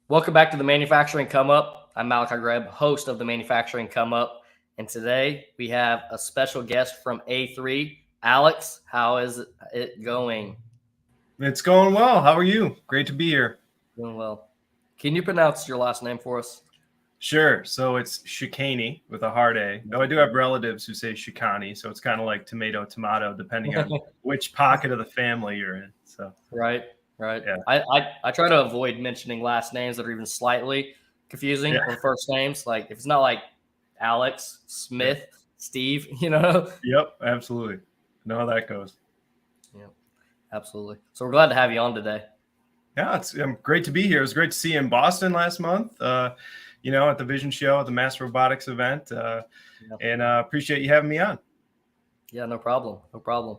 Welcome back to the Manufacturing Come Up. I'm Malachi Greb, host of the Manufacturing Come Up. And today we have a special guest from A3. Alex, how is it going? It's going well. How are you? Great to be here. Doing well. Can you pronounce your last name for us? Sure. So it's Shikany with a hard A. Though I do have relatives who say Shikany, so it's kind of like tomato, tomato, depending on which pocket of the family you're in. So Right. yeah, I try to avoid mentioning last names that are even slightly confusing yeah, or first names. Like if it's not like Alex, yeah. Smith, Steve, you know? Yep, absolutely. Know how that goes. Yeah, absolutely. So we're glad to have you on today. Yeah, it's great to be here. It was great to see you in Boston last month. At the Vision Show at the Mass Robotics event, and appreciate you having me on. Yeah, no problem. No problem.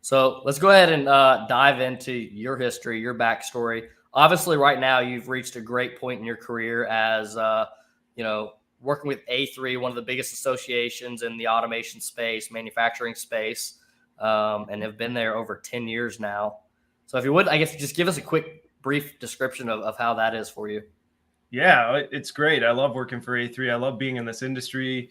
So let's go ahead and dive into your history, your backstory. Obviously, right now you've reached a great point in your career as working with A3, one of the biggest associations in the automation space, manufacturing space, and have been there over 10 years now. So if you would, I guess just give us a quick, brief description of how that is for you. Yeah, it's great. I love working for A3. I love being in this industry,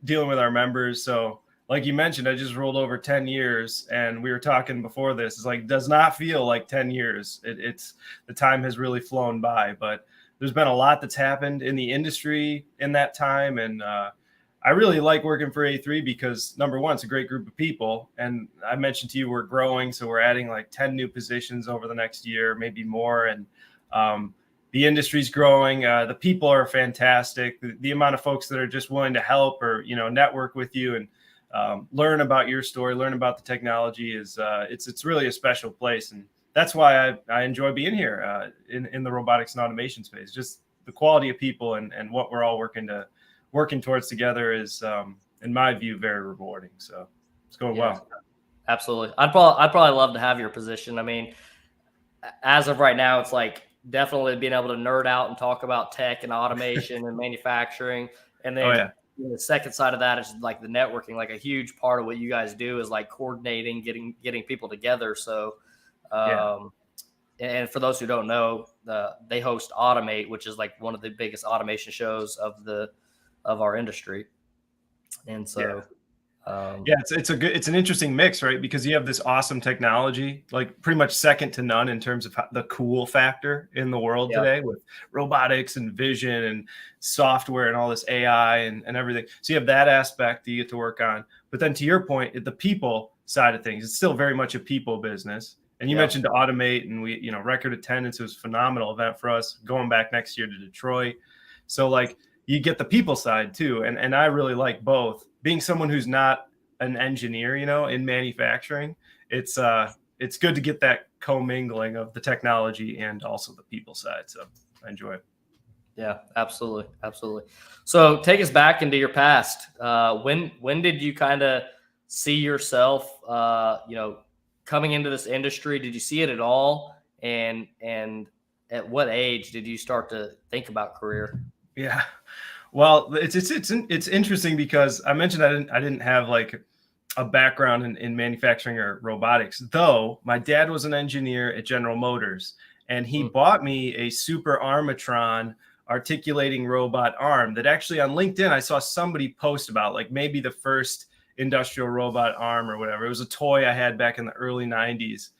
dealing with our members. So, like you mentioned, I just rolled over 10 years, and we were talking before this. It's like does not feel like 10 years. It's the time has really flown by, but there's been a lot that's happened in the industry in that time, and I really like working for A3 because number one, it's a great group of people, and I mentioned to you we're growing, so we're adding like 10 new positions over the next year, maybe more, and the industry's growing. The people are fantastic. The amount of folks that are just willing to help or network with you and learn about your story, learn about the technology is it's really a special place, and that's why I enjoy being here in the robotics and automation space. Just the quality of people and what we're all working towards together is, in my view, very rewarding. So it's going well. Absolutely. I'd probably love to have your position. I mean, as of right now, it's like definitely being able to nerd out and talk about tech and automation and manufacturing. And then the second side of that is like the networking. Like a huge part of what you guys do is like coordinating, getting people together. So, and for those who don't know, they host Automate, which is like one of the biggest automation shows of our industry. And so. It's an interesting mix, right? Because you have this awesome technology, like pretty much second to none in terms of the cool factor in the world today with robotics and vision and software and all this AI and everything. So you have that aspect that you get to work on. But then to your point, the people side of things, it's still very much a people business. And you mentioned to Automate, and we, record attendance. It was a phenomenal event for us going back next year to Detroit. So like you get the people side too. And I really like both. Being someone who's not an engineer, in manufacturing, it's good to get that commingling of the technology and also the people side. So I enjoy it. Yeah, absolutely. Absolutely. So take us back into your past. When did you kind of see yourself, coming into this industry? Did you see it at all? And at what age did you start to think about career? Yeah. Well, it's interesting because I mentioned I didn't have like a background in manufacturing or robotics, though my dad was an engineer at General Motors, and he bought me a Super Armatron articulating robot arm that actually on LinkedIn I saw somebody post about, like maybe the first industrial robot arm or whatever. It was a toy I had back in the early 90s.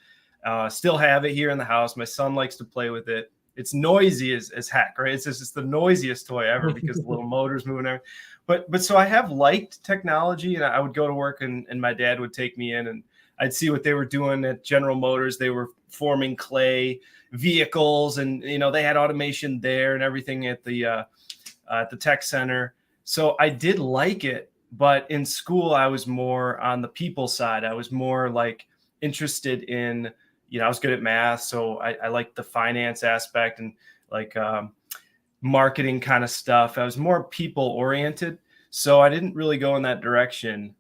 Still have it here in the house. My son likes to play with it. It's noisy as heck, right? It's the noisiest toy ever because the little motors moving there. But so I have liked technology, and I would go to work and my dad would take me in and I'd see what they were doing at General Motors. They were forming clay vehicles, and they had automation there and everything at the tech center. So I did like it, but in school I was more on the people side. I was more like interested in, I was good at math, so I liked the finance aspect and like marketing kind of stuff. I was more people oriented, so I didn't really go in that direction.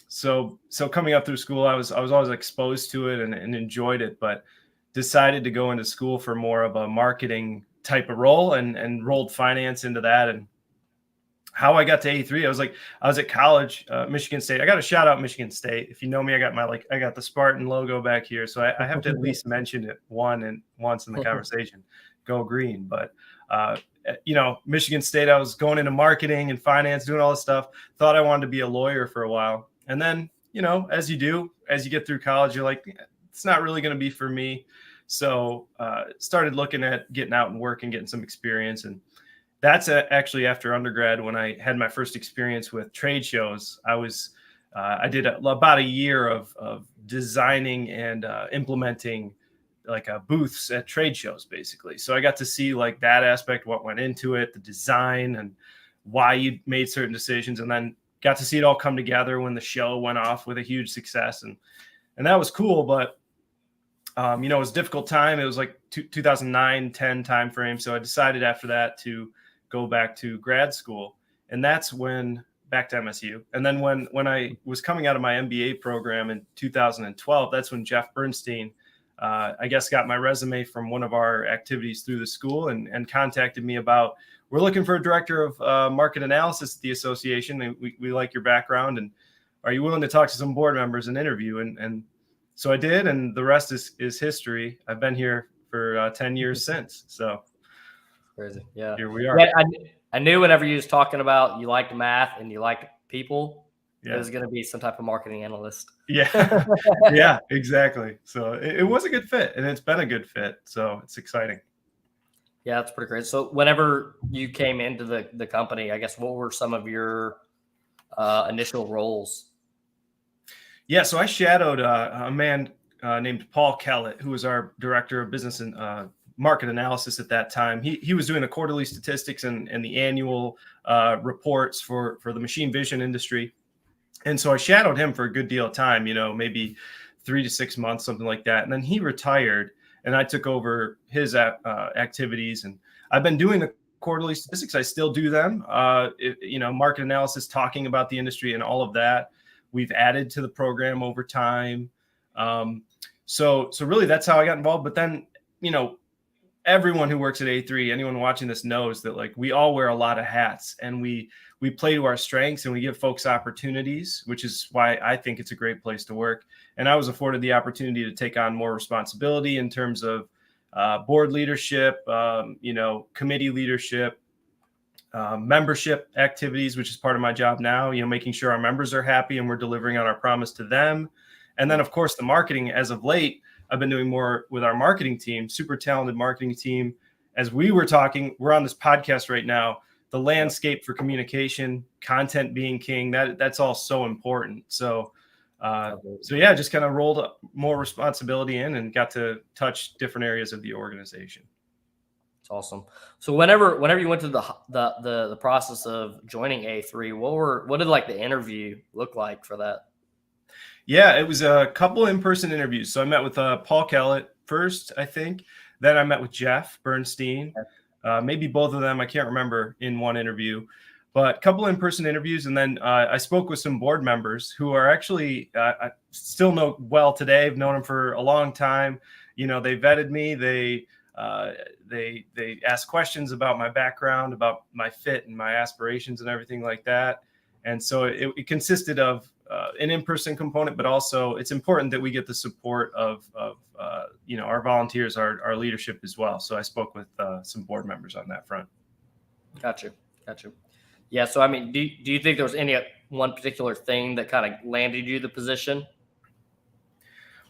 So coming up through school, I was always exposed to it and enjoyed it, but decided to go into school for more of a marketing type of role and rolled finance into that. And how I got to A3, I was at college, Michigan State. I got to shout out Michigan State. If you know me, I got the Spartan logo back here, so I have to at least mention it once in the conversation. go green. But Michigan State, I was going into marketing and finance, doing all this stuff. Thought I wanted to be a lawyer for a while, and then as you get through college, you're like, it's not really going to be for me. So started looking at getting out and working, getting some experience. And that's actually after undergrad, when I had my first experience with trade shows. I did about a year of designing and implementing like booths at trade shows, basically. So I got to see like that aspect, what went into it, the design, and why you made certain decisions, and then got to see it all come together when the show went off with a huge success. And that was cool. But it was a difficult time. It was like 2009, 10 timeframe. So I decided after that to go back to grad school. And that's when, back to MSU. And then when I was coming out of my MBA program in 2012, that's when Jeff Bernstein, I guess, got my resume from one of our activities through the school and contacted me about, we're looking for a director of market analysis at the association. And we like your background. And are you willing to talk to some board members and interview? And so I did, and the rest is history. I've been here for 10 years since. So crazy. Yeah. Here we are. Yeah, I knew whenever you was talking about you liked math and you liked people, it was going to be some type of marketing analyst. Yeah. Yeah, exactly. So it was a good fit, and it's been a good fit. So it's exciting. Yeah, that's pretty great. So whenever you came into the company, I guess, what were some of your initial roles? Yeah, so I shadowed a man named Paul Kellett, who was our director of business and market analysis at that time. He was doing the quarterly statistics and the annual reports for the machine vision industry. And so I shadowed him for a good deal of time, maybe 3 to 6 months, something like that. And then he retired, and I took over his activities. And I've been doing the quarterly statistics. I still do them, market analysis, talking about the industry and all of that. We've added to the program over time. So really that's how I got involved. But then, everyone who works at A3, anyone watching this knows that like we all wear a lot of hats, and we play to our strengths, and we give folks opportunities, which is why I think it's a great place to work. And I was afforded the opportunity to take on more responsibility in terms of board leadership, committee leadership, membership activities, which is part of my job now, making sure our members are happy and we're delivering on our promise to them. And then, of course, the marketing. As of late, I've been doing more with our marketing team, super talented marketing team. As we were talking, we're on this podcast right now, the landscape for communication, content being king, that's all so important. So yeah, just kind of rolled up more responsibility in and got to touch different areas of the organization. It's awesome. So whenever you went through the process of joining A3, what did like the interview look like for that? Yeah, it was a couple in-person interviews. So I met with Paul Kellett first, I think. Then I met with Jeff Bernstein, maybe both of them. I can't remember in one interview, but a couple in-person interviews. And then I spoke with some board members who are actually, I still know well today. I've known them for a long time. They vetted me. They asked questions about my background, about my fit and my aspirations and everything like that. And so it consisted of an in-person component, but also it's important that we get the support of our volunteers, our leadership as well. So I spoke with some board members on that front. Gotcha. Yeah. So, I mean, do you think there was any one particular thing that kind of landed you the position?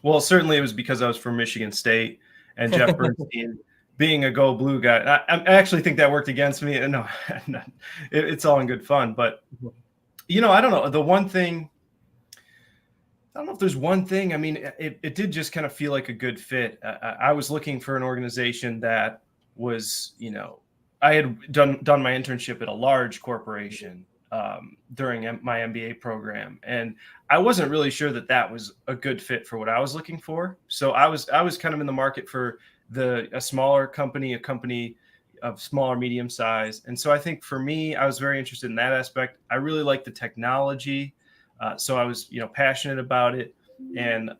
Well, certainly it was because I was from Michigan State, and Jeff Bernstein being a Go Blue guy. I actually think that worked against me. No, it's all in good fun. But, I don't know. The one thing, I don't know if there's one thing. I mean, it did just kind of feel like a good fit. I was looking for an organization that was, I had done my internship at a large corporation during my MBA program, and I wasn't really sure that was a good fit for what I was looking for. So I was kind of in the market for a smaller company, a company of smaller, medium size. And so I think for me, I was very interested in that aspect. I really like the technology. So I was, passionate about it. And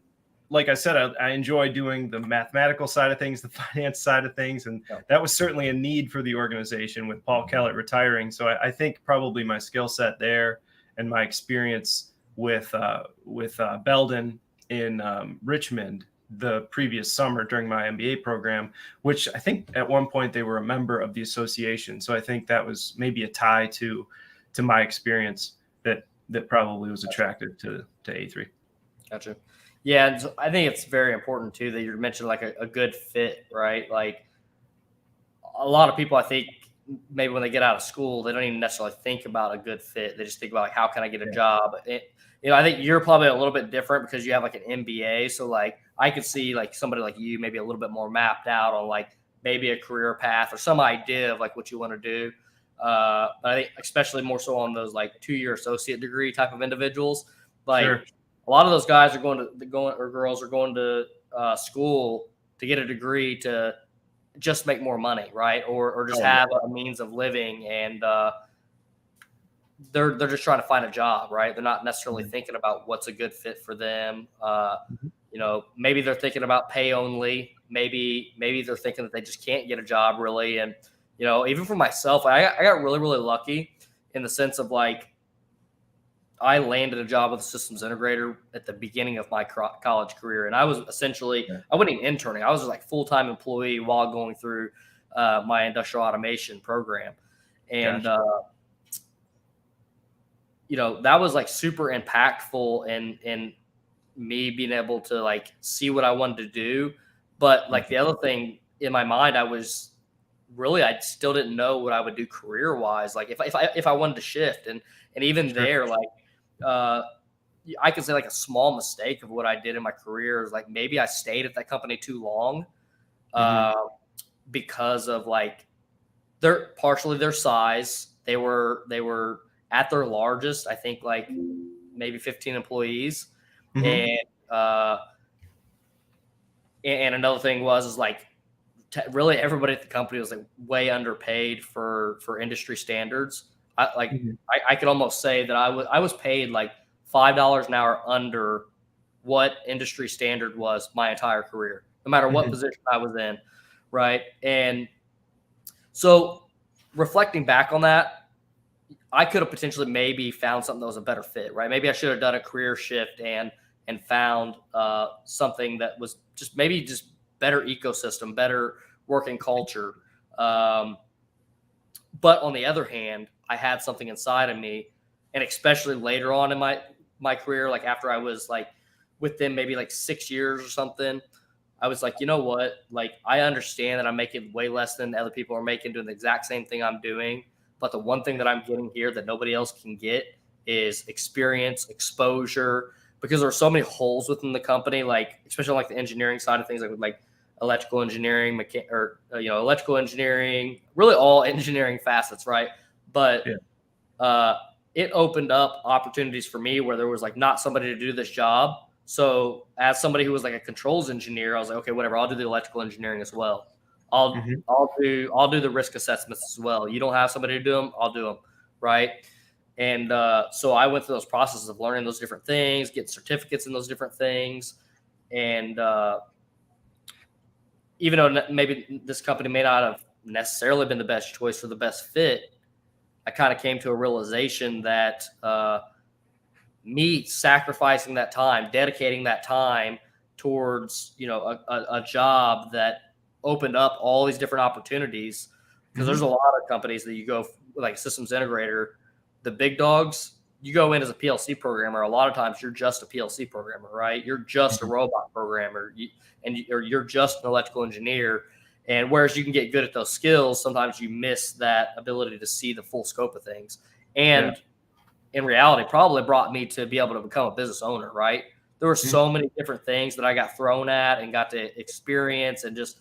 like I said, I enjoy doing the mathematical side of things, the finance side of things. And that was certainly a need for the organization with Paul Kellett retiring. So I think probably my skill set there and my experience with Belden in Richmond the previous summer during my MBA program, which I think at one point they were a member of the association. So I think that was maybe a tie to my experience that probably was attractive to A3. Gotcha. Yeah, and so I think it's very important too that you mentioned like a good fit, right? Like a lot of people, I think maybe when they get out of school, they don't even necessarily think about a good fit. They just think about like, how can I get a job? I think you're probably a little bit different because you have like an MBA. So like I could see like somebody like you maybe a little bit more mapped out on like maybe a career path or some idea of like what you want to do. But I think especially more so on those like 2-year associate degree type of individuals, like Sure. a lot of those guys are or girls are going to school to get a degree to just make more money, right? Or just have a means of living, and they're just trying to find a job, right? They're not necessarily thinking about what's a good fit for them. Maybe they're thinking about pay only. Maybe they're thinking that they just can't get a job really. And even for myself, I got really, really lucky in the sense of like I landed a job with a systems integrator at the beginning of my college career. And I was essentially, I wasn't even interning. I was just like full-time employee while going through my industrial automation program. And, Gotcha. that was like super impactful in me being able to like see what I wanted to do. But like the other thing in my mind, I still didn't know what I would do career wise. Like if I wanted to shift and even there, like, I could say like a small mistake of what I did in my career is like maybe I stayed at that company too long because of like partially their size. They were at their largest, I think like maybe 15 employees. And another thing is like really everybody at the company was like way underpaid for industry standards. I could almost say that I was paid like $5 an hour under what industry standard was my entire career, no matter what position I was in, right? And so reflecting back on that, I could have potentially maybe found something that was a better fit, right? Maybe I should have done a career shift and found something that was just better ecosystem, better working culture. But on the other hand, I had something inside of me, and especially later on in my career, like after I was like with them maybe like 6 years or something, I was like, you know what? Like I understand that I'm making way less than other people are making doing the exact same thing I'm doing. But the one thing that I'm getting here that nobody else can get is experience, exposure, because there are so many holes within the company, like especially like the engineering side of things, like with like electrical engineering, electrical engineering, really all engineering facets, right? But it opened up opportunities for me where there was like not somebody to do this job. So as somebody who was like a controls engineer, I was like, okay, whatever, I'll do the electrical engineering as well. I'll do the risk assessments as well. You don't have somebody to do them, I'll do them, right? And so I went through those processes of learning those different things, getting certificates in those different things, and even though maybe this company may not have necessarily been the best choice for the best fit, I kind of came to a realization that me sacrificing that time, dedicating that time towards, a job that opened up all these different opportunities, because there's a lot of companies that you go like systems integrator, the big dogs, you go in as a PLC programmer. A lot of times you're just a PLC programmer, right? You're just a robot programmer, or you're just an electrical engineer. And whereas you can get good at those skills, sometimes you miss that ability to see the full scope of things. And in reality, probably brought me to be able to become a business owner, right? There were so many different things that I got thrown at and got to experience and just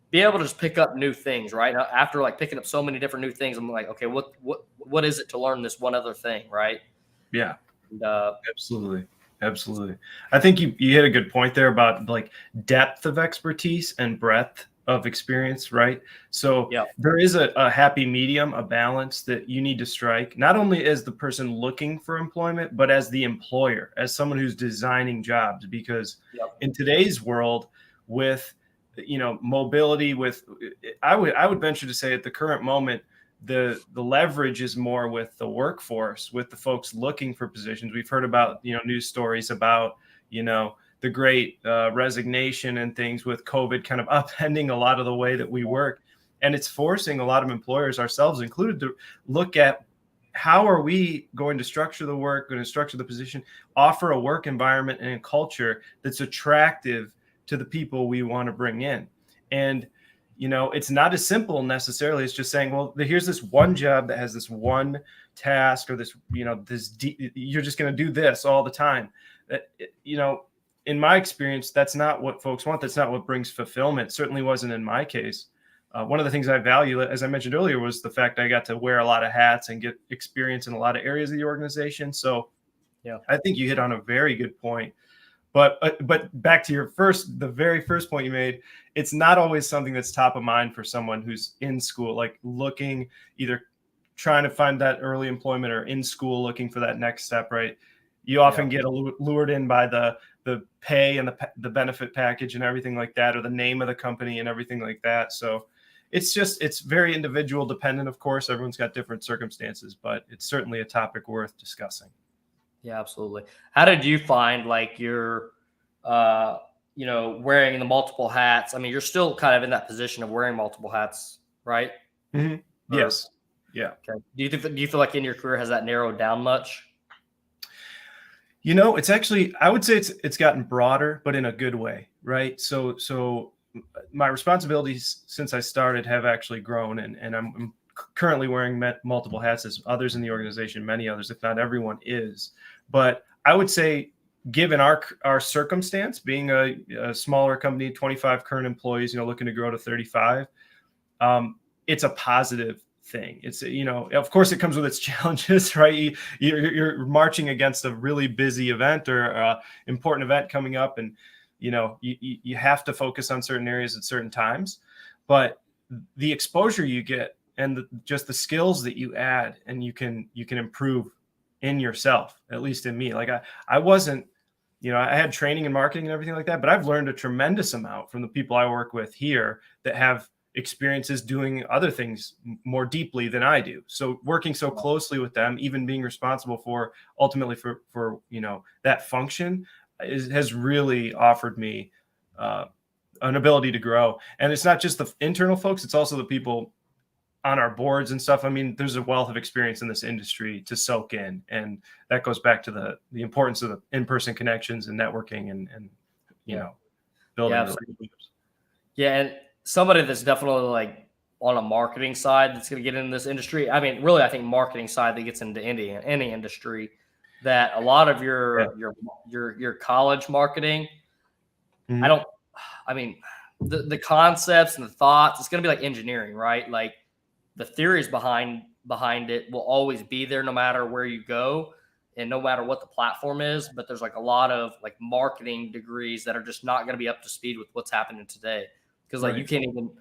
be able to just pick up new things, right? After like picking up so many different new things, I'm like, okay, what is it to learn this one other thing, right? Yeah, and, absolutely. I think you hit a good point there about like depth of expertise and breadth of experience, right? So there is a happy medium, a balance that you need to strike, not only as the person looking for employment, but as the employer, as someone who's designing jobs, because in today's world with mobility, I would venture to say at the current moment, the leverage is more with the workforce, with the folks looking for positions. We've heard about, news stories about, the great resignation and things with COVID kind of upending a lot of the way that we work. And it's forcing a lot of employers, ourselves included, to look at how are we going to structure the work, going to structure the position, offer a work environment and a culture that's attractive to the people we want to bring in. And it's not as simple necessarily. It's just saying, well, here's this one job that has this one task, or this, you're just going to do this all the time. In my experience, that's not what folks want. That's not what brings fulfillment. It certainly wasn't in my case. One of the things I value, as I mentioned earlier, was the fact I got to wear a lot of hats and get experience in a lot of areas of the organization. So yeah, I think you hit on a very good point. But back to the very first point you made, it's not always something that's top of mind for someone who's in school, like looking, either trying to find that early employment or in school looking for that next step, right? You often get lured in by the pay and the benefit package and everything like that, or the name of the company and everything like that. So it's very individual dependent, of course. Everyone's got different circumstances, but it's certainly a topic worth discussing. Yeah, absolutely. How did you find like your, wearing the multiple hats? I mean, you're still kind of in that position of wearing multiple hats, right? Mm-hmm. Yes. Yeah. Okay. Do you feel like in your career has that narrowed down much? It's actually, I would say it's gotten broader, but in a good way, right? So my responsibilities since I started have actually grown, and I'm currently wearing multiple hats, as others in the organization, many others, if not everyone, is. But I would say, given our circumstance, being a smaller company, 25 current employees, looking to grow to 35, it's a positive thing. It's, of course it comes with its challenges, right? You're marching against a really busy event or important event coming up, and you have to focus on certain areas at certain times. But the exposure you get and just the skills that you add, and you can improve in yourself, at least in me. Like I wasn't, I had training in marketing and everything like that, but I've learned a tremendous amount from the people I work with here that have experiences doing other things more deeply than I do. So working so closely with them, even being responsible for ultimately for that function, has really offered me an ability to grow. And it's not just the internal folks, it's also the people on our boards and stuff. I mean, there's a wealth of experience in this industry to soak in, and that goes back to the importance of the in-person connections and networking and building relationships. Yeah, and somebody that's definitely like on a marketing side that's going to get into this industry. I mean, really, I think marketing side that gets into any industry, that a lot of your college marketing, Mm-hmm. the concepts and the thoughts, it's going to be like engineering, right? Like the theories behind it will always be there no matter where you go and no matter what the platform is. But there's like a lot of like marketing degrees that are just not going to be up to speed with what's happening today. Because like you can't even,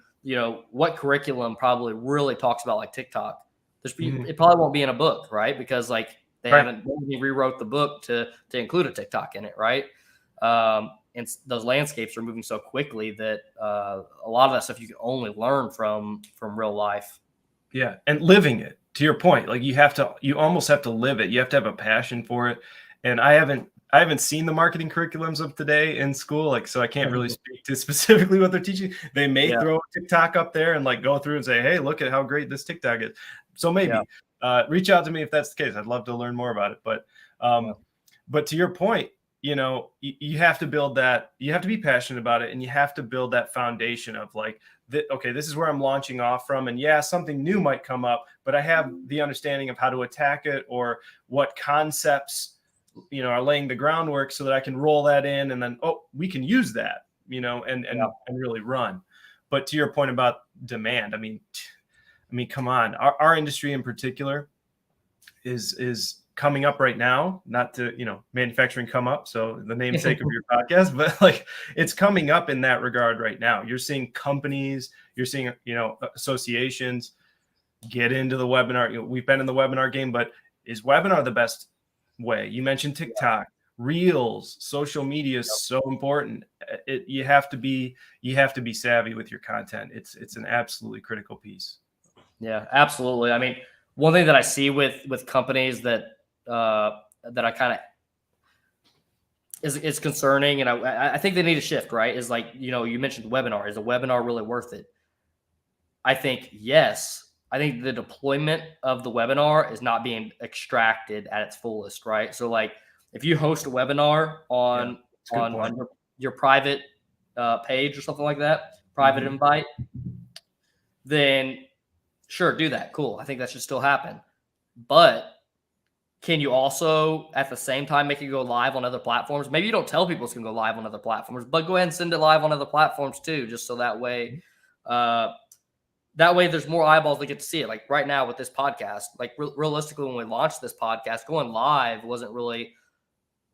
what curriculum probably really talks about like TikTok. It probably won't be in a book, right? Because like they haven't rewrote the book to include a TikTok in it, right? And those landscapes are moving so quickly that a lot of that stuff you can only learn from real life. Yeah, and living it. To your point, like you almost have to live it. You have to have a passion for it. And I haven't seen the marketing curriculums of today in school, like, so I can't really speak to specifically what they're teaching. They may throw a TikTok up there and like go through and say, hey, look at how great this TikTok is. So maybe reach out to me if that's the case. I'd love to learn more about it. But to your point, you have to build that. You have to be passionate about it, and you have to build that foundation of like, okay, this is where I'm launching off from. And something new might come up, but I have the understanding of how to attack it, or what concepts, are laying the groundwork so that I can roll that in, and then, we can use that, and really run. But to your point about demand, I mean, come on, our industry in particular is coming up right now, not to, manufacturing come up, so the namesake of your podcast, but like it's coming up in that regard right now. You're seeing companies, you're seeing, associations get into the webinar. We've been in the webinar game, but is webinar the best way? You mentioned TikTok, Reels, social media is so important. You have to be savvy with your content. It's an absolutely critical piece. Yeah, absolutely. I mean, one thing that I see with companies that I kind of is concerning, and I think they need a shift. Right? Is like, you mentioned the webinar. Is a webinar really worth it? I think yes. I think the deployment of the webinar is not being extracted at its fullest. Right? So like, if you host a webinar Yeah, that's a good point. on your private page or something like that, private invite, then sure, do that. Cool. I think that should still happen. But can you also at the same time make it go live on other platforms? Maybe you don't tell people it's going to go live on other platforms, but go ahead and send it live on other platforms too, just so that way there's more eyeballs that get to see it. Like right now with this podcast, like realistically, when we launched this podcast, going live wasn't really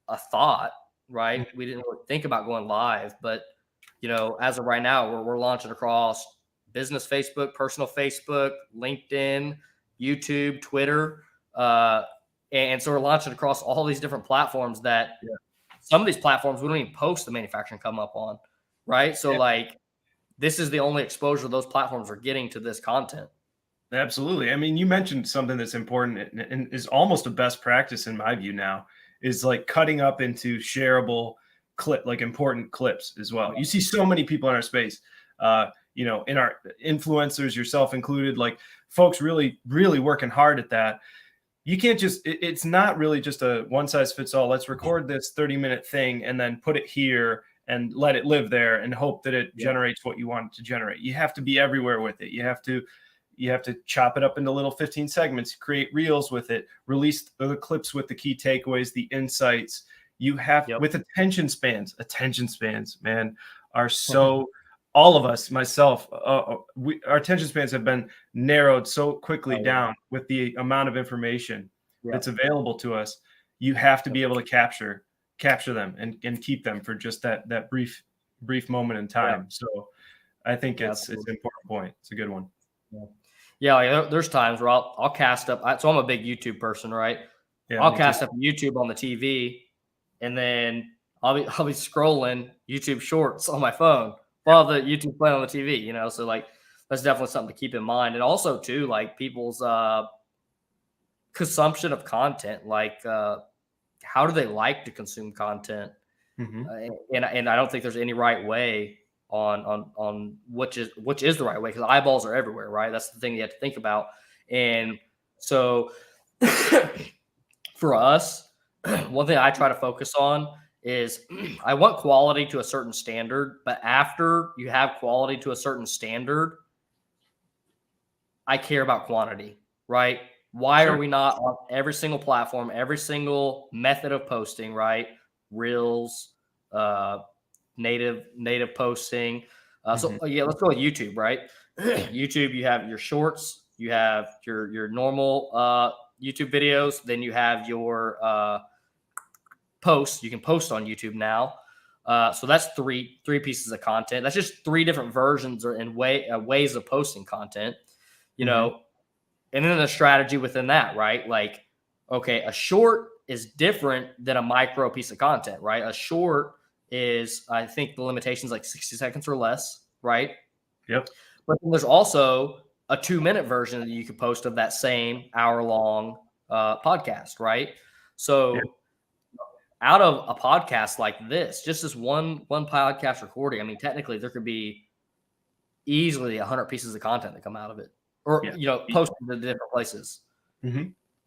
a thought, right? We didn't really think about going live, but as of right now, we're launching across business Facebook, personal Facebook, LinkedIn, YouTube, Twitter, and so we're launching across all these different platforms that some of these platforms we don't even post the manufacturing come up on, right? So like, this is the only exposure those platforms are getting to this content. Absolutely. I mean, you mentioned something that's important and is almost a best practice in my view now, is like cutting up into shareable like important clips as well. You see so many people in our space, in our influencers, yourself included, like folks really, really working hard at that. You can't just, it's not really just a one size fits all. Let's record this 30-minute thing and then put it here and let it live there and hope that it generates what you want it to generate. You have to be everywhere with it. You have to chop it up into little 15 segments, create reels with it, release the clips with the key takeaways, the insights. You have with attention spans, man, are so, all of us, myself, our attention spans have been narrowed so quickly down with the amount of information that's available to us. You have to be able to capture them and keep them for just that brief moment in time. So I think it's an important point. It's a good one. Yeah, there's times where I'll cast up. So I'm a big YouTube person, right? Yeah, I'll cast up YouTube on the TV, and then I'll be scrolling YouTube Shorts on my phone while the YouTube playing on the TV. So like, that's definitely something to keep in mind, and also too, like people's consumption of content, like how do they like to consume content, and I don't think there's any right way on which is the right way, because eyeballs are everywhere, right? That's the thing you have to think about. And so for us, one thing I try to focus on is I want quality to a certain standard, but after you have quality to a certain standard, I care about quantity, right? Why are we not on every single platform, every single method of posting, right? Reels, native posting. So let's go with YouTube, right? YouTube, you have your shorts, you have your normal YouTube videos, then you have your posts. You can post on YouTube now. So that's three pieces of content. That's just three different versions and ways of posting content, and then the strategy within that, right? Like, okay, a short is different than a micro piece of content, right? A short is, I think the limitation is like 60 seconds or less, right? Yep. But then there's also a 2-minute version that you could post of that same hour-long podcast, right? So out of a podcast like this, just this one podcast recording, I mean, technically there could be easily 100 pieces of content that come out of it, or posted to different places.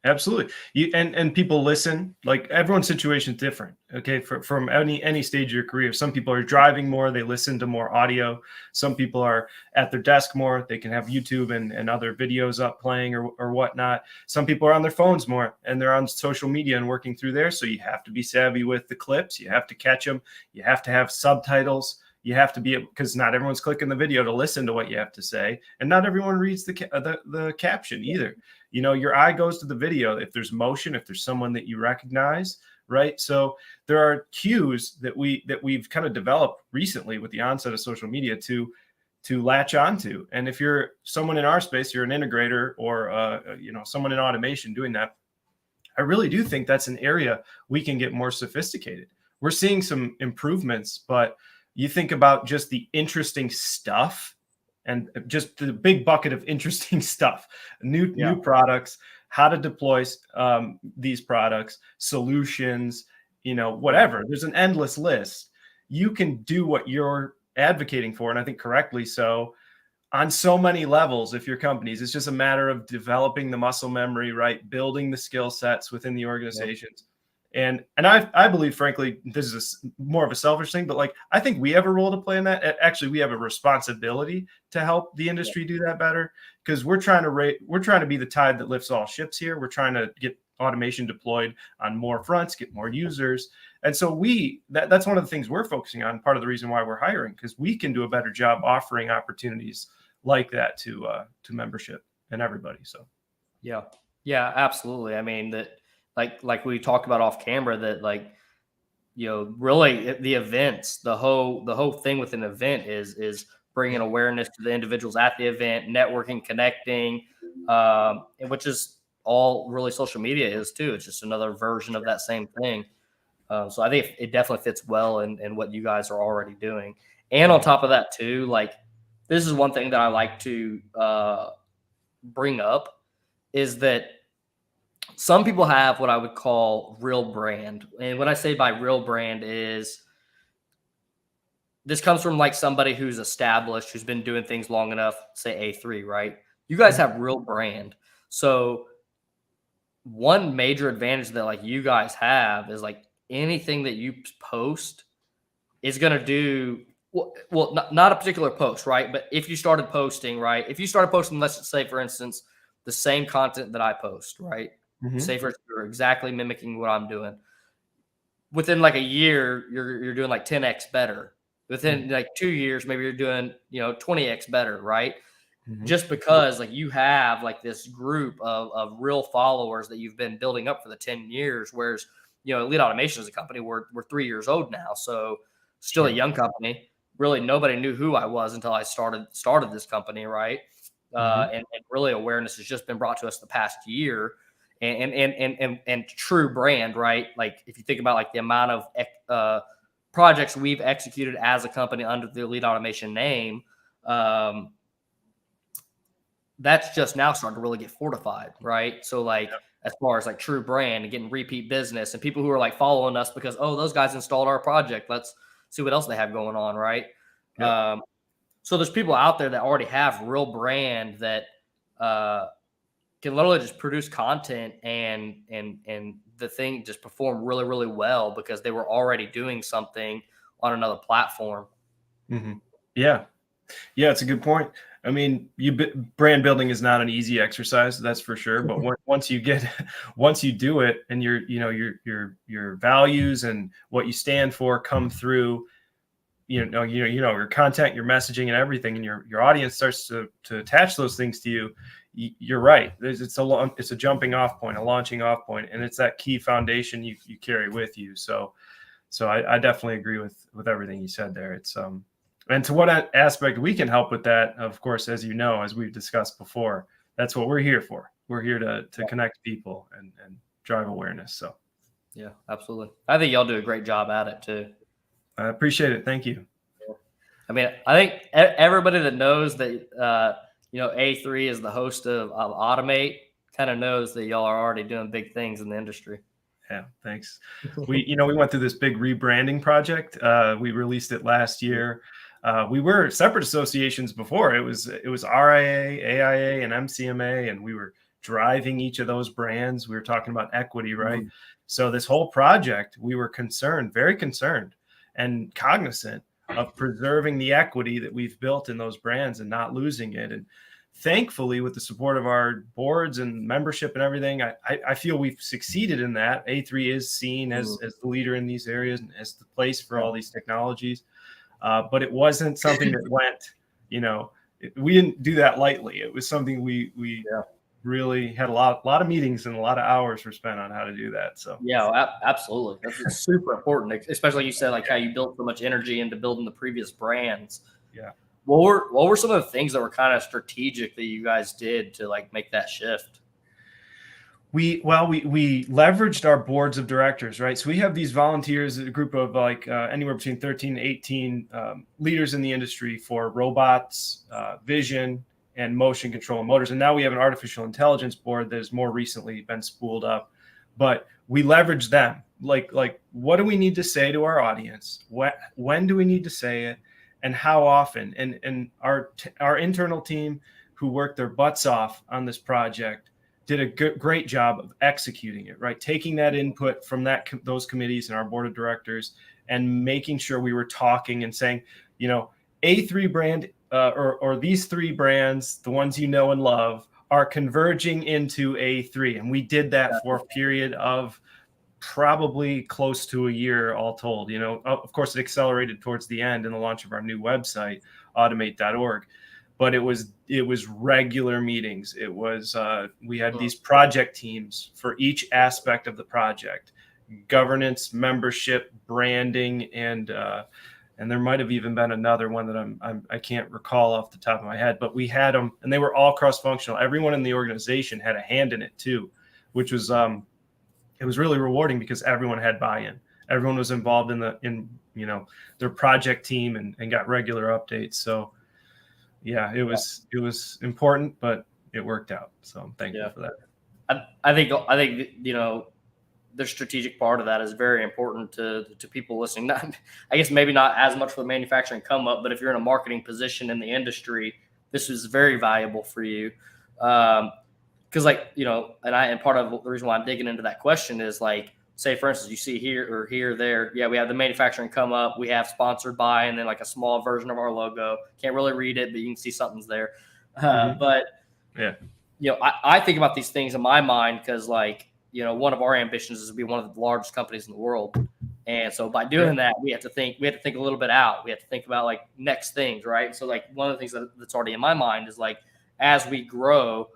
Absolutely. And people listen. Like, everyone's situation is different. Okay, from any stage of your career. Some people are driving more; they listen to more audio. Some people are at their desk more; they can have YouTube and other videos up playing or whatnot. Some people are on their phones more, and they're on social media and working through there. So you have to be savvy with the clips. You have to catch them. You have to have subtitles. You have to be, because not everyone's clicking the video to listen to what you have to say, and not everyone reads the caption either. Your eye goes to the video if there's motion, if there's someone that you recognize, right? So there are cues that we've kind of developed recently with the onset of social media to latch onto. And if you're someone in our space, you're an integrator or someone in automation doing that, I really do think that's an area we can get more sophisticated. We're seeing some improvements, but you think about just the interesting stuff and just the big bucket of interesting stuff, new products, how to deploy these products, solutions, whatever. There's an endless list. You can do what you're advocating for, and I think correctly so, on so many levels. If your companies, it's just a matter of developing the muscle memory, right? Building the skill sets within the organizations. And I believe, frankly, this is more of a selfish thing, but like, I think we have a role to play in that. Actually, we have a responsibility to help the industry do that better, because we're trying to be the tide that lifts all ships here. We're trying to get automation deployed on more fronts, get more users. And so that's one of the things we're focusing on. Part of the reason why we're hiring, because we can do a better job offering opportunities like that to membership and everybody. So yeah, absolutely. I mean, that like we talked about off camera, that like, really the events, the whole thing with an event is bringing awareness to the individuals at the event, networking, connecting, which is all really social media is too. It's just another version of that same thing. So I think it definitely fits well in what you guys are already doing. And on top of that too, like, this is one thing that I like to bring up, is that some people have what I would call real brand. And what I say by real brand is, this comes from like somebody who's established, who's been doing things long enough, say A3, right? You guys have real brand. So one major advantage that like you guys have is like, anything that you post is going to do well, not a particular post, right? But if you started posting, right? If you started posting, let's say, for instance, the same content that I post, right? Say for instance, you're exactly mimicking what I'm doing. Within like a year, you're doing like 10x better. Within like 2 years, maybe you're doing 20x better, right? Just because like you have like this group of real followers that you've been building up for the 10 years. Whereas Elite Automation as a company, we're 3 years old now, so still a young company. Really, nobody knew who I was until I started this company, right? And really, awareness has just been brought to us the past year, and true brand, right? Like, if you think about like the amount of projects we've executed as a company under the Elite Automation name, that's just now starting to really get fortified, right? So like, as far as like true brand and getting repeat business and people who are like following us because, oh, those guys installed our project, let's see what else they have going on, right? So there's people out there that already have real brand that can literally just produce content and the thing just perform really, really well because they were already doing something on another platform. Yeah, it's a good point. I mean, brand building is not an easy exercise, that's for sure. But once you do it, and your values and what you stand for come through, your content, your messaging, and everything, and your audience starts to attach those things to you. You're right. It's a jumping off point, a launching off point, and it's that key foundation you carry with you. So I definitely agree with everything you said there. It's and to what aspect we can help with that, of course, as you know, as we've discussed before, that's what we're here for. We're here to connect people and drive awareness. So, yeah, absolutely. I think y'all do a great job at it too. I appreciate it. Thank you. I mean, I think everybody that knows that, A3 is the host of Automate kind of knows that y'all are already doing big things in the industry. Yeah, thanks. We went through this big rebranding project. We released it last year. We were separate associations before. It was RIA, AIA, and MCMA, and we were driving each of those brands. We were talking about equity, right? So this whole project, we were very concerned and cognizant of preserving the equity that we've built in those brands and not losing it. And thankfully, with the support of our boards and membership and everything, I feel we've succeeded in that. A3 is seen as the leader in these areas and as the place for all these technologies. But it wasn't something that went, we didn't do that lightly. It was something we really had a lot of meetings and a lot of hours were spent on how to do that. So yeah, absolutely. That's super important, especially like you said, like how you built so much energy into building the previous brands. Yeah. What were some of the things that were kind of strategic that you guys did to like make that shift? We leveraged our boards of directors, right? So we have these volunteers, a group of like anywhere between 13 and 18 leaders in the industry for robots, vision, and motion control and motors. And now we have an artificial intelligence board that has more recently been spooled up. But we leverage them. like what do we need to say to our audience? When do we need to say it, and how often? And our internal team, who worked their butts off on this project, did a great job of executing it, right? Taking that input from those committees and our board of directors, and making sure we were talking and saying, A3 brand or these 3 brands, the ones you know and love, are converging into A3. And we did that for a period of probably close to a year all told. Of course, it accelerated towards the end in the launch of our new website, automate.org. But it was regular meetings. It was we had these project teams for each aspect of the project: governance, membership, branding, and there might have even been another one that I can't recall off the top of my head. But we had them, and they were all cross-functional. Everyone in the organization had a hand in it too, which was it was really rewarding because everyone had buy-in. Everyone was involved in their project team and got regular updates. So. Yeah, it was important, but it worked out. So I'm thankful for that. I think the strategic part of that is very important to people listening. I guess maybe not as much for the manufacturing come up, but if you're in a marketing position in the industry, this is very valuable for you. Because and part of the reason why I'm digging into that question is like, say, for instance, you see here, there. Yeah, we have the manufacturing come up. We have sponsored by, and then like a small version of our logo. Can't really read it, but you can see something's there. But yeah, I think about these things in my mind because, one of our ambitions is to be one of the largest companies in the world. And so by doing that, we have to think a little bit out. We have to think about like next things, right? So like one of the things that's already in my mind is like as we grow,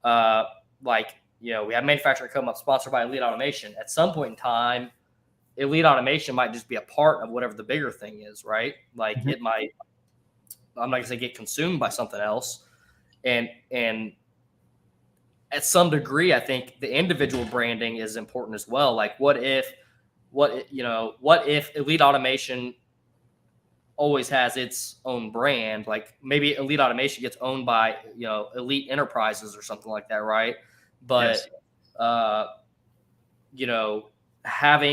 we have manufacturing come up sponsored by Elite Automation. At some point in time, Elite Automation might just be a part of whatever the bigger thing is, right? Like it might, I'm not gonna say get consumed by something else. And at some degree, I think the individual branding is important as well. Like what if Elite Automation always has its own brand? Like maybe Elite Automation gets owned by, Elite Enterprises or something like that, right? But, yes. How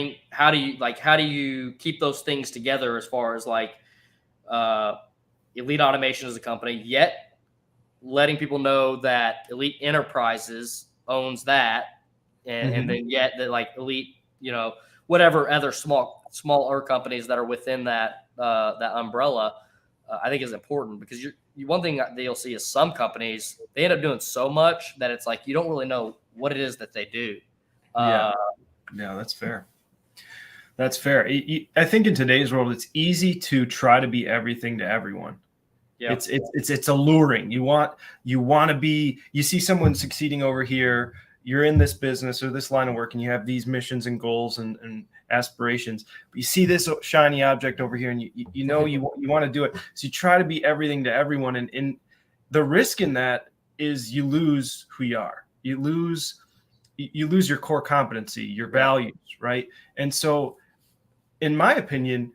do you keep those things together as far as like Elite Automation as a company, yet letting people know that Elite Enterprises owns that, and then yet that like Elite, whatever other smaller companies that are within that umbrella, I think is important because one thing that you'll see is some companies, they end up doing so much that it's like you don't really know what it is that they do. Yeah, that's fair. That's fair. I think in today's world, it's easy to try to be everything to everyone. Yeah. It's alluring. You want to be. You see someone succeeding over here. You're in this business or this line of work, and you have these missions and goals and aspirations. But you see this shiny object over here, and you want to do it. So you try to be everything to everyone, and the risk in that is you lose who you are. You lose your core competency, your values, right? And so, in my opinion,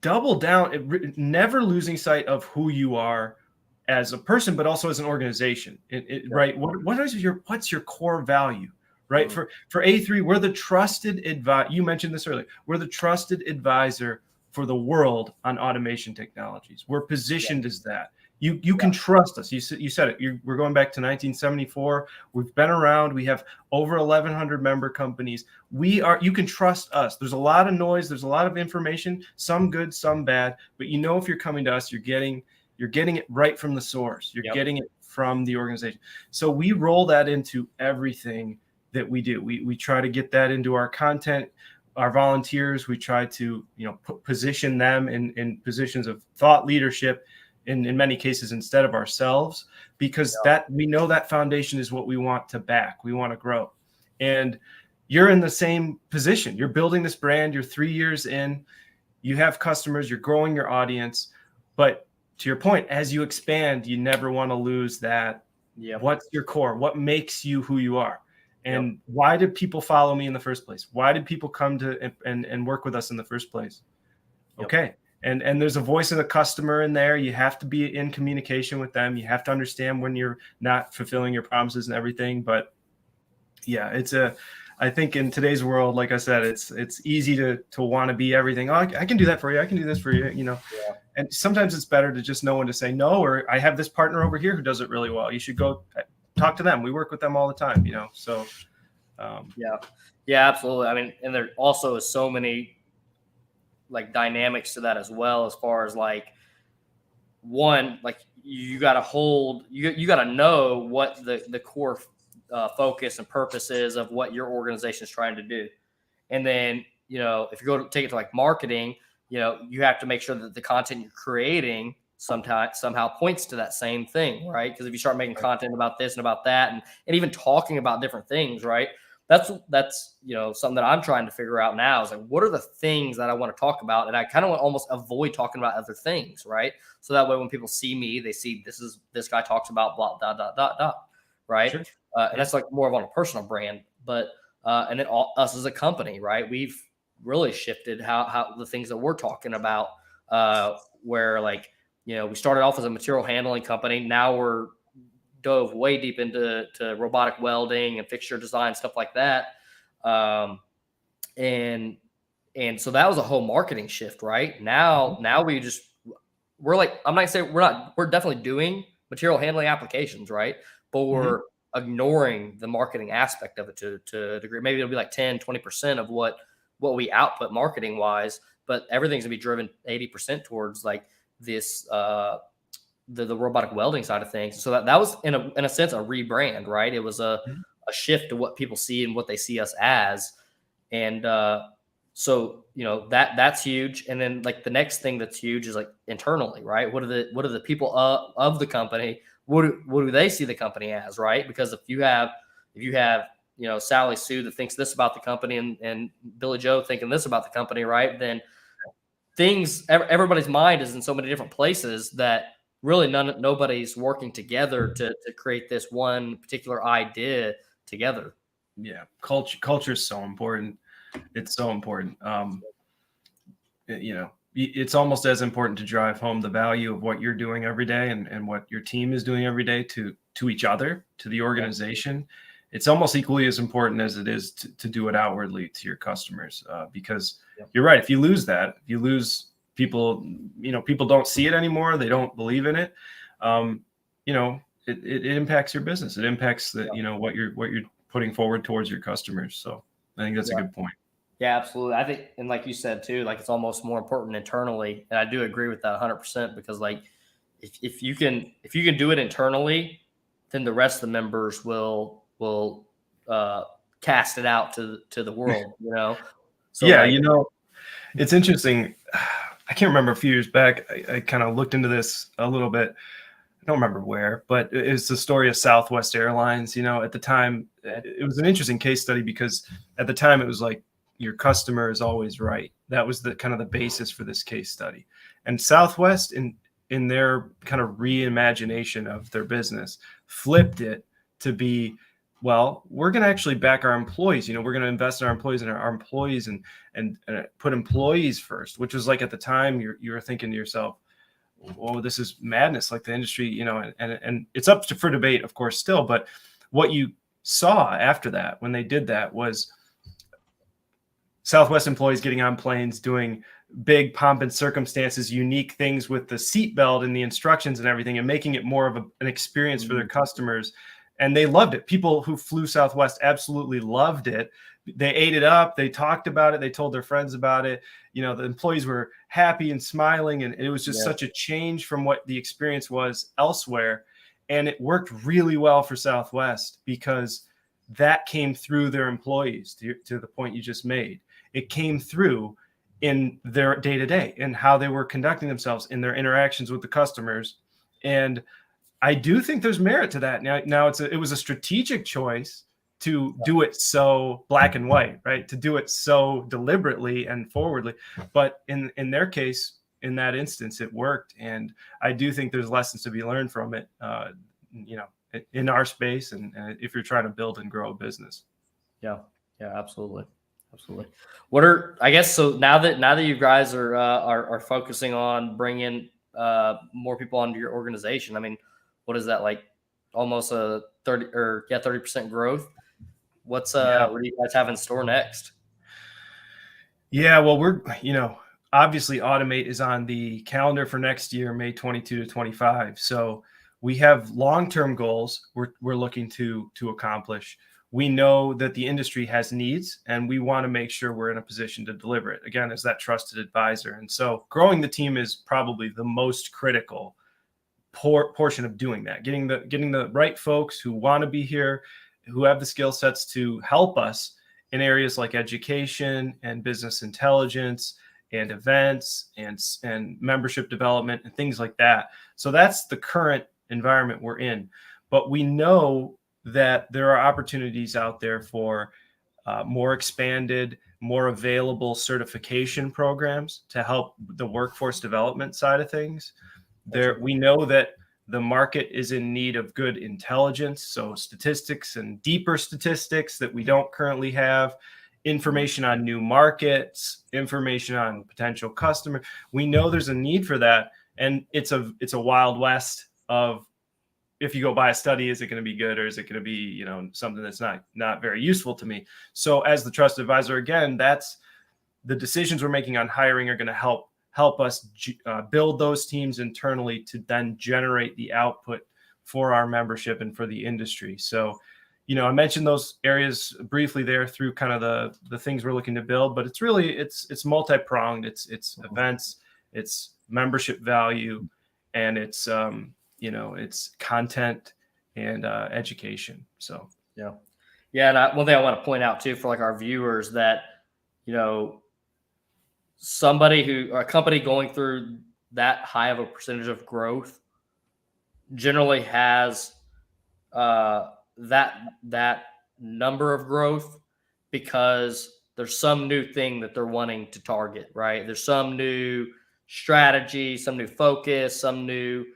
double down, never losing sight of who you are as a person, but also as an organization, right? What's your core value, right? For A3, we're the trusted advisor. You mentioned this earlier. We're the trusted advisor for the world on automation technologies. We're positioned as that. You can trust us. You said it. We're going back to 1974. We've been around. We have over 1,100 member companies. You can trust us. There's a lot of noise. There's a lot of information, some good, some bad. But if you're coming to us, you're getting it right from the source. You're getting it from the organization. So we roll that into everything that we do. We try to get that into our content. Our volunteers, we try to position them in positions of thought leadership. In many cases, instead of ourselves, because that we know that foundation is what we want to back. We want to grow. And you're in the same position. You're building this brand. You're 3 years in. You have customers. You're growing your audience. But to your point, as you expand, you never want to lose that. Yep. What's your core? What makes you who you are? And why did people follow me in the first place? Why did people come to and work with us in the first place? Yep. Okay. And there's a voice of the customer in there. You have to be in communication with them. You have to understand when you're not fulfilling your promises and everything. But yeah, I think in today's world, like I said, it's easy to want to be everything. Oh, I can do that for you. I can do this for you. Yeah. And sometimes it's better to just know when to say no, or I have this partner over here who does it really well. You should go talk to them. We work with them all the time, So, Yeah. Yeah, absolutely. I mean, and there also is so many like dynamics to that as well, as far as like one, like you got to hold, you got to know what the core focus and purpose is of what your organization is trying to do. And then, if you go to take it to like marketing, you have to make sure that the content you're creating somehow points to that same thing, right? Because if you start making content about this and about that, and even talking about different things, right? That's something that I'm trying to figure out now is like, what are the things that I want to talk about, and I kind of want to almost avoid talking about other things, right? So that way, when people see me, they see this guy talks about blah dot dot dot dot, right? sure. And that's like more of on a personal brand, but and then us as a company, right? We've really shifted how the things that we're talking about, where like we started off as a material handling company. Now we're dove way deep into robotic welding and fixture design, stuff like that. Um, and so that was a whole marketing shift, right? Now we're like, I'm not saying we're definitely doing material handling applications, right? But Mm-hmm. we're ignoring the marketing aspect of it to a degree. Maybe it'll be like 10-20% of what we output marketing wise, but everything's gonna be driven 80% towards like this the robotic welding side of things. So that was in a sense a rebrand, right? It was a shift to what people see and what they see us as. And so that's huge. And then like the next thing that's huge is like internally, right? What are the people of the company, what do they see the company as, right? Because if you have Sally Sue that thinks this about the company, and Billy Joe thinking this about the company, right? Then everybody's mind is in so many different places that really nobody's working together to create this one particular idea together. Yeah. Culture is so important. It's so important. It's almost as important to drive home the value of what you're doing every day and what your team is doing every day to each other, to the organization. It's almost equally as important as it is to do it outwardly to your customers, because you're right. If you lose that, if you lose people, people don't see it anymore. They don't believe in it. It impacts your business. It impacts what you're putting forward towards your customers. So I think that's a good point. Yeah, absolutely. I think, and like you said too, like it's almost more important internally, and I do agree with that 100%, because like if you can do it internally, then the rest of the members will cast it out to the world, So Yeah, like, it's interesting. I can't remember, a few years back, I kind of looked into this a little bit. I don't remember where, but it's the story of Southwest Airlines. At the time, it was an interesting case study because at the time it was like your customer is always right. That was the kind of the basis for this case study. And Southwest, in their kind of reimagination of their business, flipped it to be, well, we're going to actually back our employees. We're going to invest in our employees and our employees and put employees first, which was like, at the time you were thinking to yourself, well, this is madness. Like the industry, and it's up for debate, of course, still. But what you saw after that, when they did that, was Southwest employees getting on planes, doing big pomp and circumstances, unique things with the seatbelt and the instructions and everything, and making it more of an experience for their customers. And they loved it. People who flew Southwest absolutely loved it. They ate it up. They talked about it. They told their friends about it. The employees were happy and smiling. And it was just such a change from what the experience was elsewhere. And it worked really well for Southwest because that came through their employees, to the point you just made. It came through in their day-to-day and how they were conducting themselves in their interactions with the customers. And I do think there's merit to that. Now it was a strategic choice to do it so black and white, right? To do it so deliberately and forwardly. But in their case, in that instance, it worked. And I do think there's lessons to be learned from it, in our space, and if you're trying to build and grow a business. Yeah, absolutely. What are, I guess, so now that you guys are focusing on bringing more people onto your organization, I mean, what is that, like almost a 30% growth? Yeah. What do you guys have in store next? Yeah, well, we're, obviously Automate is on the calendar for next year, May 22 to 25. So we have long-term goals we're looking to accomplish. We know that the industry has needs, and we want to make sure we're in a position to deliver it. Again, as that trusted advisor. And so growing the team is probably the most critical portion of doing that. Getting the right folks who want to be here, who have the skill sets to help us in areas like education and business intelligence and events and membership development and things like that. So that's the current environment we're in. But we know that there are opportunities out there for more expanded, more available certification programs to help the workforce development side of things. Gotcha. We know that the market is in need of good intelligence, so statistics and deeper statistics that we don't currently have, information on new markets, information on potential customer. We know there's a need for that, and it's a wild west of, if you go buy a study, is it going to be good, or is it going to be, something that's not very useful to me? So as the trusted advisor, again, that's the decisions we're making on hiring are going to help us build those teams internally to then generate the output for our membership and for the industry. So, I mentioned those areas briefly there through kind of the things we're looking to build, but it's really, it's multi-pronged. It's events, it's membership value, and it's, it's content and education. So, Yeah. Yeah. And one thing I want to point out too, for like our viewers, that, a company going through that high of a percentage of growth generally has that number of growth because there's some new thing that they're wanting to target, right? There's some new strategy, some new focus, some new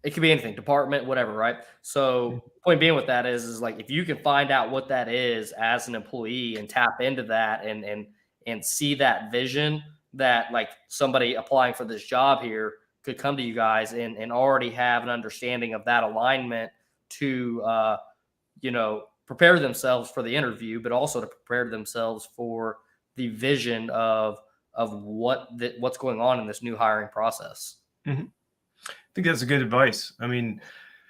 it could be anything, department, whatever, right? So point being with that is like, if you can find out what that is as an employee and tap into that and see that vision, that like somebody applying for this job here could come to you guys and already have an understanding of that alignment to prepare themselves for the interview, but also to prepare themselves for the vision of what's going on in this new hiring process. mm-hmm. I think that's a good advice. I mean,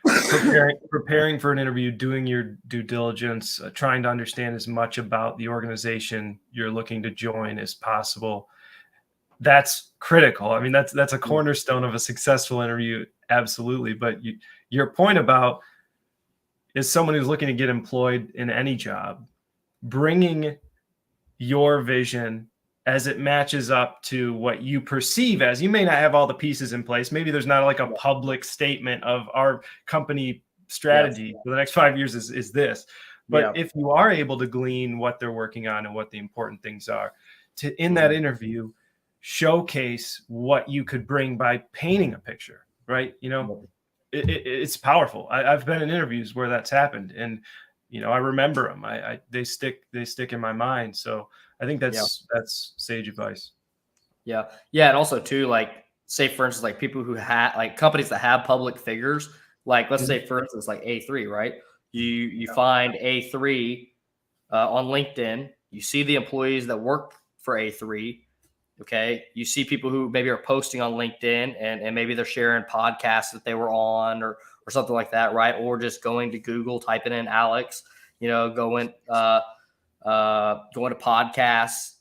preparing for an interview, doing your due diligence, trying to understand as much about the organization you're looking to join as possible. That's critical. I mean, that's a cornerstone of a successful interview. Absolutely. But your point about, is someone who's looking to get employed in any job, bringing your vision as it matches up to what you perceive as, you may not have all the pieces in place. Maybe there's not like a public statement of our company strategy for the next 5 years is this. But if you are able to glean what they're working on and what the important things are, to in that interview, showcase what you could bring by painting a picture, right? It's powerful. I've been in interviews where that's happened, and I remember them. They stick in my mind. So I think that's sage advice. Yeah. Yeah. And also too, like, say for instance, like people who have like companies that have public figures, like let's say for instance, like A3, right? You find A3 on LinkedIn, you see the employees that work for A3. Okay. You see people who maybe are posting on LinkedIn and maybe they're sharing podcasts that they were on or something like that. Right. Or just going to Google, typing in Alex, going to podcasts,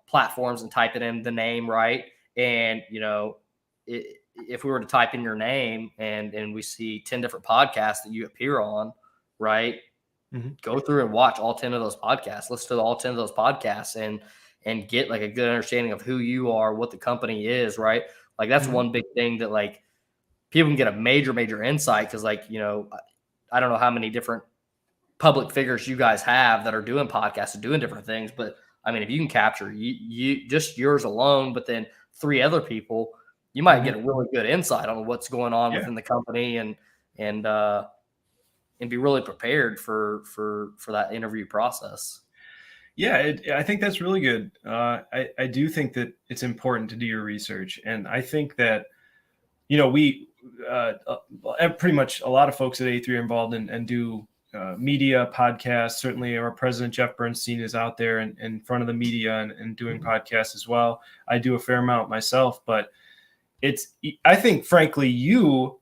platforms and typing in the name, right? And, if we were to type in your name and we see 10 different podcasts that you appear on, right? Mm-hmm. Go through and watch all 10 of those podcasts, listen to all 10 of those podcasts and get like a good understanding of who you are, what the company is, right? Like that's one big thing that like people can get a major insight. Cause like, I don't know how many different public figures you guys have that are doing podcasts and doing different things. But I mean, if you can capture you just yours alone, but then 3 other people, you might get a really good insight on what's going on within the company and be really prepared for that interview process. Yeah, I think that's really good. I do think that it's important to do your research. And I think that, pretty much a lot of folks at A3 are involved and do media podcasts. Certainly our president, Jeff Bernstein, is out there in front of the media and doing podcasts as well. I do a fair amount myself, but I think, frankly, you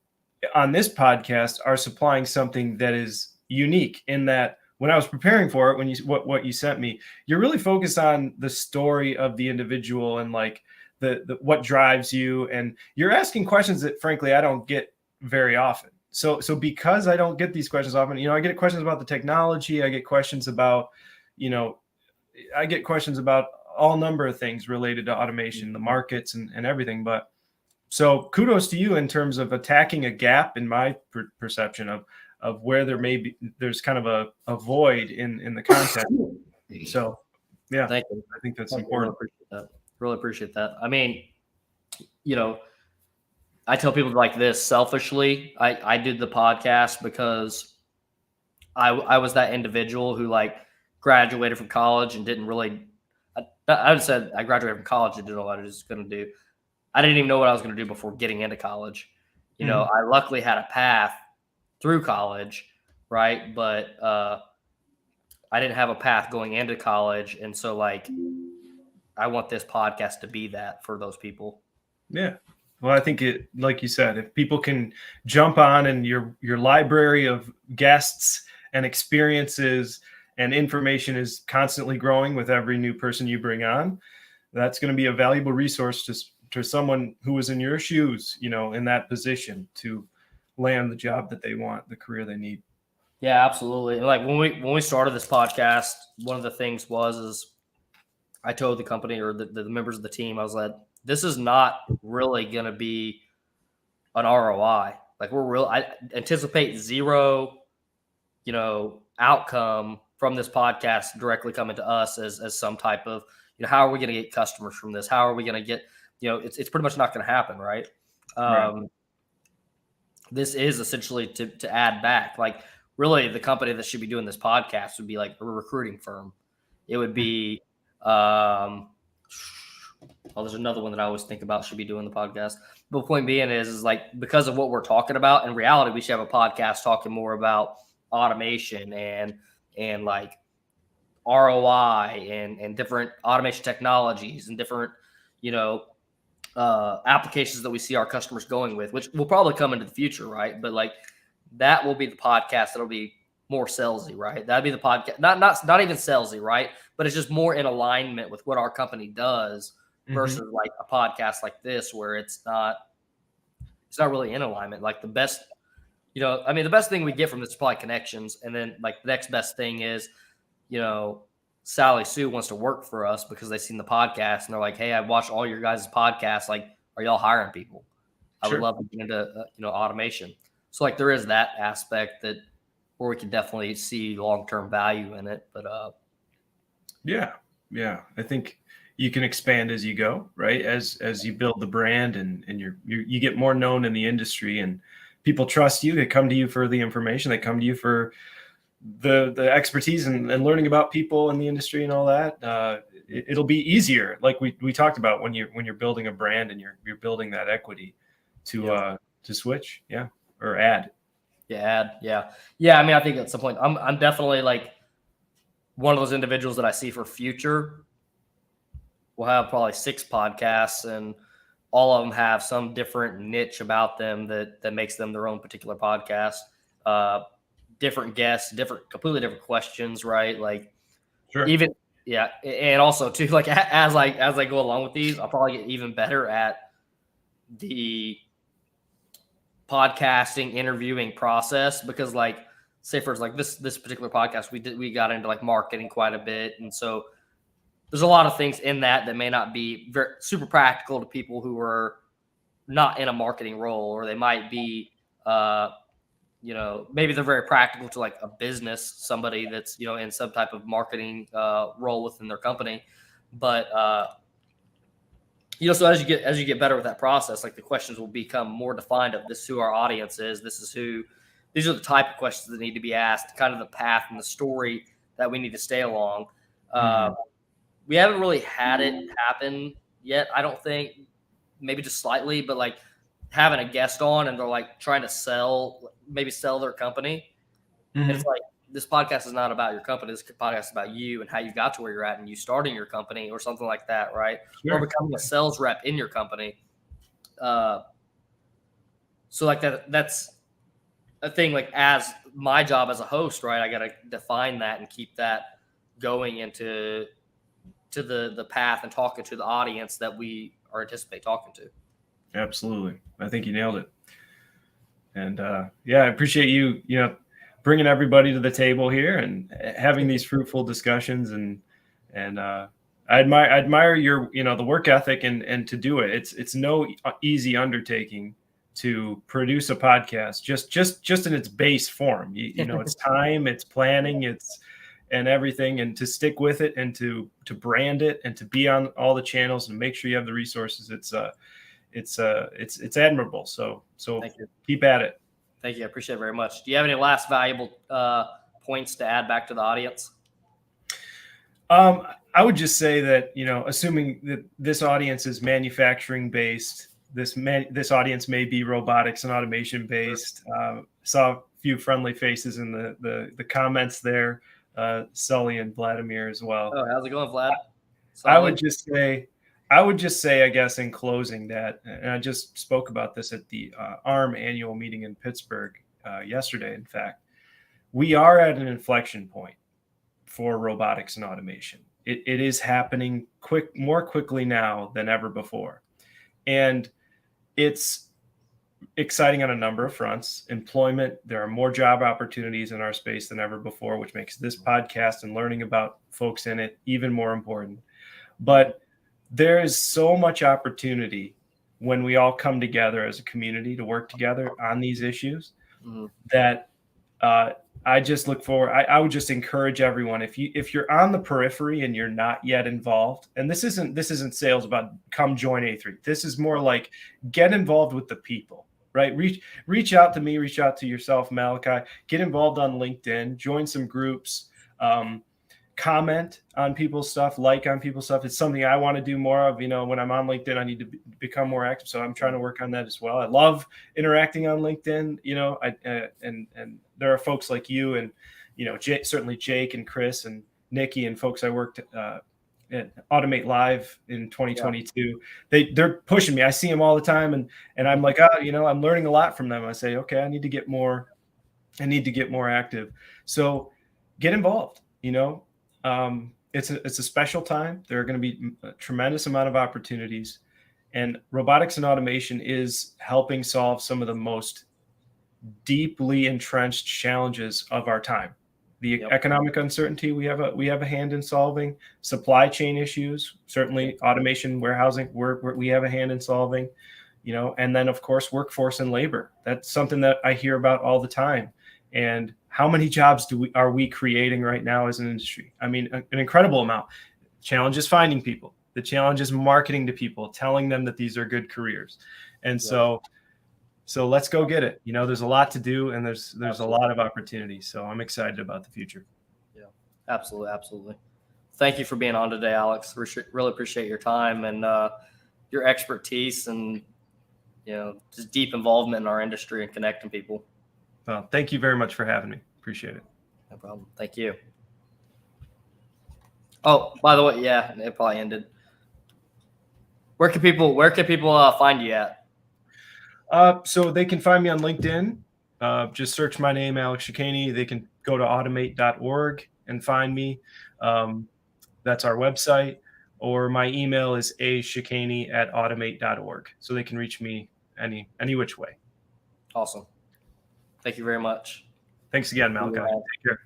on this podcast are supplying something that is unique in that when I was preparing for it, what you sent me, you're really focused on the story of the individual and like the what drives you, and you're asking questions that frankly I don't get very often. So because I don't get these questions often, I get questions about the technology, I get questions about, I get questions about all number of things related to automation, the markets and everything. But so kudos to you in terms of attacking a gap in my perception of where there's kind of a void in the content. So yeah, thank you. I think that's important. Really appreciate that. I mean, I tell people like this selfishly. I did the podcast because I was that individual who like graduated from college and didn't really. I would say I graduated from college and didn't know what I was going to do. I didn't even know what I was going to do before getting into college. I luckily had a path through college, right? But I didn't have a path going into college, and so like I want this podcast to be that for those people. Yeah. Well, I think like you said, if people can jump on and your library of guests and experiences and information is constantly growing with every new person you bring on, that's going to be a valuable resource to someone who is in your shoes, in that position to land the job that they want, the career they need. Yeah, absolutely. Like when we started this podcast, one of the things is I told the company or the members of the team, I was like, this is not really going to be an ROI. Like I anticipate zero, outcome from this podcast directly coming to us as some type of, how are we going to get customers from this? How are we going to get, it's pretty much not going to happen. Right. Right. This is essentially to add back, like really the company that should be doing this podcast would be like a recruiting firm. It would be, there's another one that I always think about should be doing the podcast. But the point being is like, because of what we're talking about, in reality, we should have a podcast talking more about automation and like ROI and different automation technologies and different, applications that we see our customers going with, which will probably come into the future. Right. But like that will be the podcast. That'll be more salesy, right? That'd be the podcast, not even salesy, right? But it's just more in alignment with what our company does versus like a podcast like this, where it's not really in alignment. Like the best, the best thing we get from this is probably connections. And then like the next best thing is, Sally Sue wants to work for us because they've seen the podcast and they're like, hey, I watched all your guys' podcasts. Like, are y'all hiring people? I would love to get into, automation. So like there is that aspect where we can definitely see long-term value in it. But yeah, I think you can expand as you go, right? As you build the brand and you get more known in the industry and people trust you. They come to you for the information. They come to you for the expertise and learning about people in the industry and all that. It'll be easier, like we talked about when you're building a brand and you're building that equity to switch, or add. Yeah. I mean, I think at some point I'm definitely like one of those individuals that I see for future. We'll have probably 6 podcasts and all of them have some different niche about them that makes them their own particular podcast. Different guests, completely different questions, right? Like even, and also too, like as I go along with these, I'll probably get even better at the podcasting interviewing process, because like say for like this particular podcast we got into like marketing quite a bit, and so there's a lot of things in that may not be very super practical to people who are not in a marketing role, or they might be maybe they're very practical to like a business, somebody that's in some type of marketing role within their company, but so as you get better with that process, like the questions will become more defined of this is who our audience is. These are the type of questions that need to be asked, kind of the path and the story that we need to stay along. We haven't really had it happen yet, I don't think, maybe just slightly, but like having a guest on and they're like trying to maybe sell their company. Mm-hmm. It's like, this podcast is not about your company. This podcast is about you and how you got to where you're at and you starting your company or something like that, right? Sure. Or becoming a sales rep in your company. So like that's a thing, like as my job as a host, right? I got to define that and keep that going into the path and talking to the audience that we are anticipate talking to. Absolutely. I think you nailed it. And I appreciate you bringing everybody to the table here and having these fruitful discussions. And I admire your, the work ethic and to do it. It's no easy undertaking to produce a podcast just in its base form. It's time, it's planning, and everything, and to stick with it and to brand it and to be on all the channels and make sure you have the resources. It's admirable. So Thank you. Keep at it. Thank you. I appreciate it very much. Do you have any last valuable points to add back to the audience? I would just say that, assuming that this audience is manufacturing based, this audience may be robotics and automation based. Saw a few friendly faces in the comments there, Sully and Vladimir as well. Oh, how's it going, Vlad? I would just say, I guess, in closing that, and I just spoke about this at the ARM annual meeting in Pittsburgh yesterday. In fact, we are at an inflection point for robotics and automation. It is happening more quickly now than ever before. And it's exciting on a number of fronts. Employment, there are more job opportunities in our space than ever before, which makes this podcast and learning about folks in it even more important. But there is so much opportunity when we all come together as a community to work together on these issues that I just look forward. I would just encourage everyone, if you're on the periphery and you're not yet involved, and this isn't sales about come join A3. This is more like get involved with the people, right? Reach out to me, reach out to yourself, Malachi, get involved on LinkedIn, join some groups, comment on people's stuff, like on people's stuff. It's something I want to do more of. When I'm on LinkedIn, I need to become more active. So I'm trying to work on that as well. I love interacting on LinkedIn, and there are folks like you and, certainly Jake and Chris and Nikki and folks I worked at Automate Live in 2022. Yeah. They're pushing me. I see them all the time. And I'm like, I'm learning a lot from them. I say, okay, I need to get more active. So get involved, it's a special time. There are going to be a tremendous amount of opportunities, and robotics and automation is helping solve some of the most deeply entrenched challenges of our time. The economic uncertainty we have a hand in solving, supply chain issues, certainly automation, warehousing, we have a hand in solving, and then of course, workforce and labor. That's something that I hear about all the time. And how many jobs are we creating right now as an industry? I mean, an incredible amount. The challenge is finding people. The challenge is marketing to people, telling them that these are good careers. And so let's go get it. There's a lot to do, and there's a lot of opportunity. So I'm excited about the future. Yeah, absolutely. Thank you for being on today, Alex. Really appreciate your time and your expertise and just deep involvement in our industry and connecting people. Well, thank you very much for having me. Appreciate it. No problem. Thank you. Oh, by the way, yeah, it probably ended. Where can people find you at? So they can find me on LinkedIn. Just search my name, Alex Shikany. They can go to automate.org and find me. That's our website. Or my email is ashikany@automate.org. So they can reach me any which way. Awesome. Thank you very much. Thanks again, Malachi. Take care.